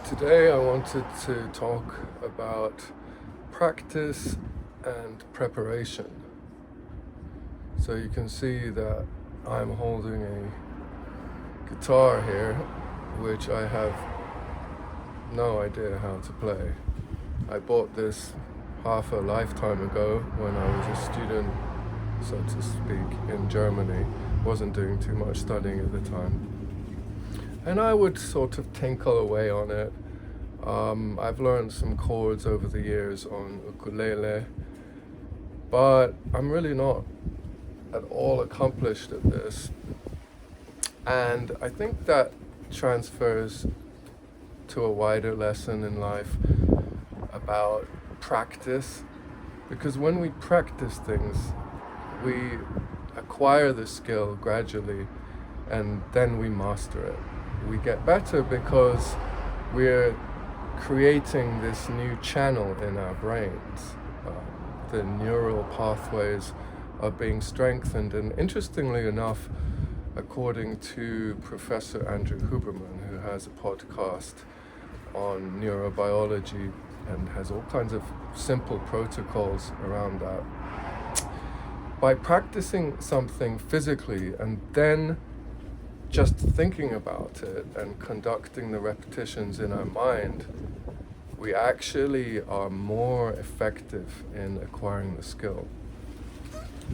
Today I wanted to talk about practice and preparation. So you can see that I'm holding a guitar here, which I have no idea how to play. I bought this half a lifetime ago when I was a student, so to speak, in Germany. Wasn't doing too much studying at the time. And I would sort of tinkle away on it. I've learned some chords over the years on ukulele, but I'm really not at all accomplished at this. And I think that transfers to a wider lesson in life about practice, because when we practice things, we acquire the skill gradually and then we master it. We get better because we're creating this new channel in our brains. The neural pathways are being strengthened, and interestingly enough, according to Professor Andrew Huberman, who has a podcast on neurobiology and has all kinds of simple protocols around that, by practicing something physically and then just thinking about it and conducting the repetitions in our mind, we actually are more effective in acquiring the skill.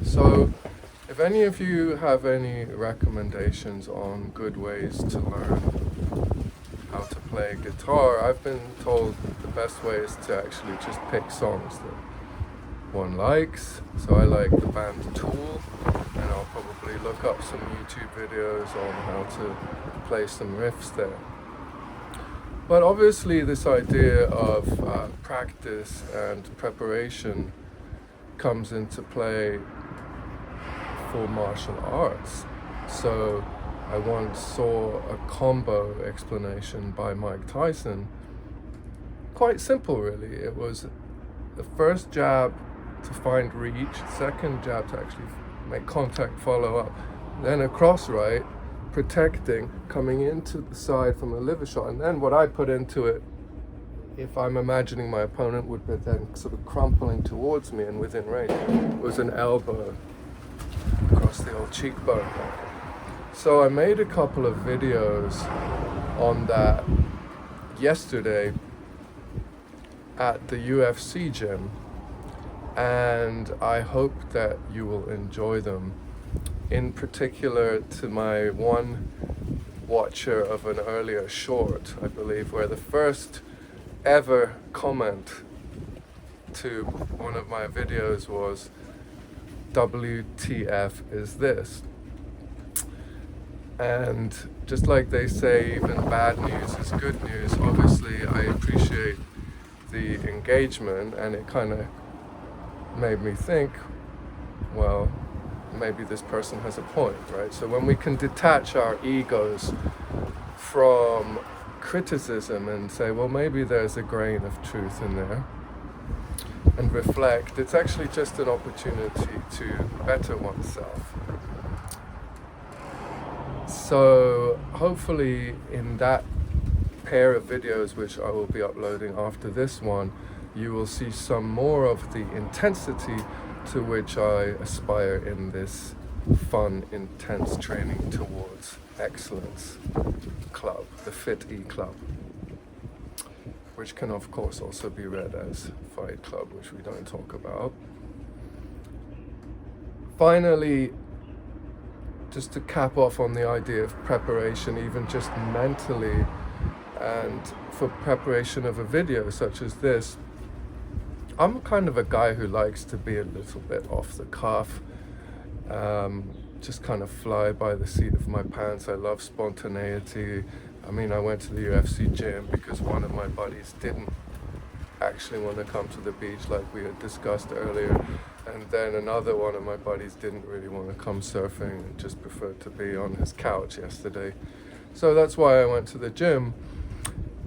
So if any of you have any recommendations on good ways to learn how to play guitar, I've been told the best way is to actually just pick songs that one likes. So I like the band Tool, and I'll probably look up some YouTube videos on how to play some riffs there. But obviously this idea of practice and preparation comes into play for martial arts. So I once saw a combo explanation by Mike Tyson. Quite simple really. It was the first jab to find reach, second jab to actually make contact, follow up, then a cross right, protecting, coming into the side from a liver shot, and then what I put into it, if I'm imagining my opponent would be then sort of crumpling towards me and within range, was an elbow across the old cheekbone. So I made a couple of videos on that yesterday at the UFC gym, and I hope that you will enjoy them. In particular to my one watcher of an earlier short, I believe, where the first ever comment to one of my videos was, "WTF is this?" And just like they say, even bad news is good news, obviously I appreciate the engagement, and it kind of made me think, well, maybe this person has a point, right? So when we can detach our egos from criticism and say, well, maybe there's a grain of truth in there, and reflect, it's actually just an opportunity to better oneself. So hopefully in that pair of videos, which I will be uploading after this one, you will see some more of the intensity to which I aspire in this fun, intense training towards excellence club, the FIT.E club, which can of course also be read as Fight Club, which we don't talk about. Finally, just to cap off on the idea of preparation, even just mentally, and for preparation of a video such as this, I'm kind of a guy who likes to be a little bit off the cuff, just kind of fly by the seat of my pants. I love spontaneity. I mean, I went to the UFC gym because one of my buddies didn't actually want to come to the beach like we had discussed earlier, and then another one of my buddies didn't really want to come surfing and just preferred to be on his couch yesterday. So that's why I went to the gym.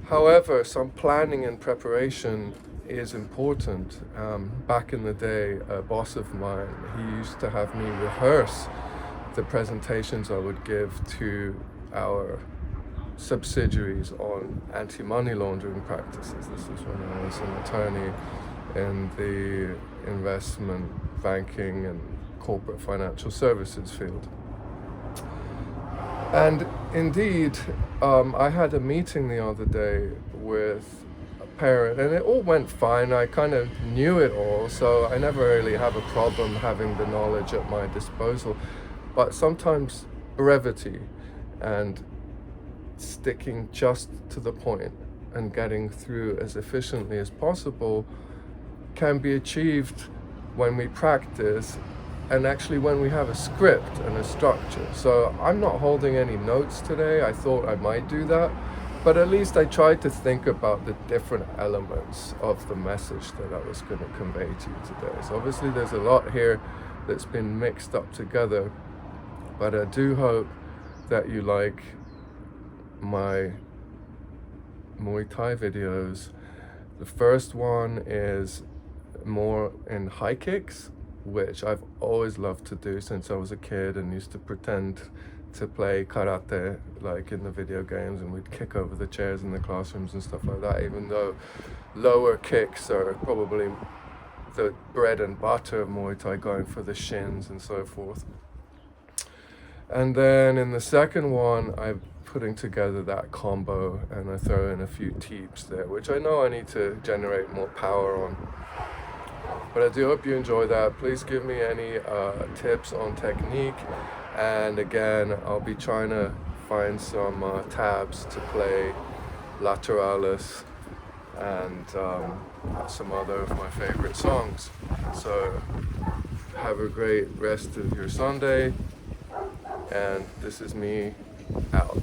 However, some planning and preparation is important. Back in the day, a boss of mine, he used to have me rehearse the presentations I would give to our subsidiaries on anti-money laundering practices. This is when I was an attorney in the investment banking and corporate financial services field. And indeed, I had a meeting the other day with a parent, and it all went fine. I kind of knew it all, so I never really have a problem having the knowledge at my disposal. But sometimes brevity and sticking just to the point and getting through as efficiently as possible can be achieved when we practice, and actually when we have a script and a structure. So I'm not holding any notes today. I thought I might do that, but at least I tried to think about the different elements of the message that I was going to convey to you today. So obviously there's a lot here that's been mixed up together, but I do hope that you like my Muay Thai videos. The first one is more in high kicks, which I've always loved to do since I was a kid and used to pretend to play karate like in the video games, and we'd kick over the chairs in the classrooms and stuff like that, even though lower kicks are probably the bread and butter of Muay Thai, going for the shins and so forth. And then in the second one, I'm putting together that combo, and I throw in a few teeps there, which I know I need to generate more power on. But I do hope you enjoy that. Please give me any tips on technique. And again, I'll be trying to find some tabs to play lateralis and some other of my favorite songs. So have a great rest of your Sunday. And this is me out.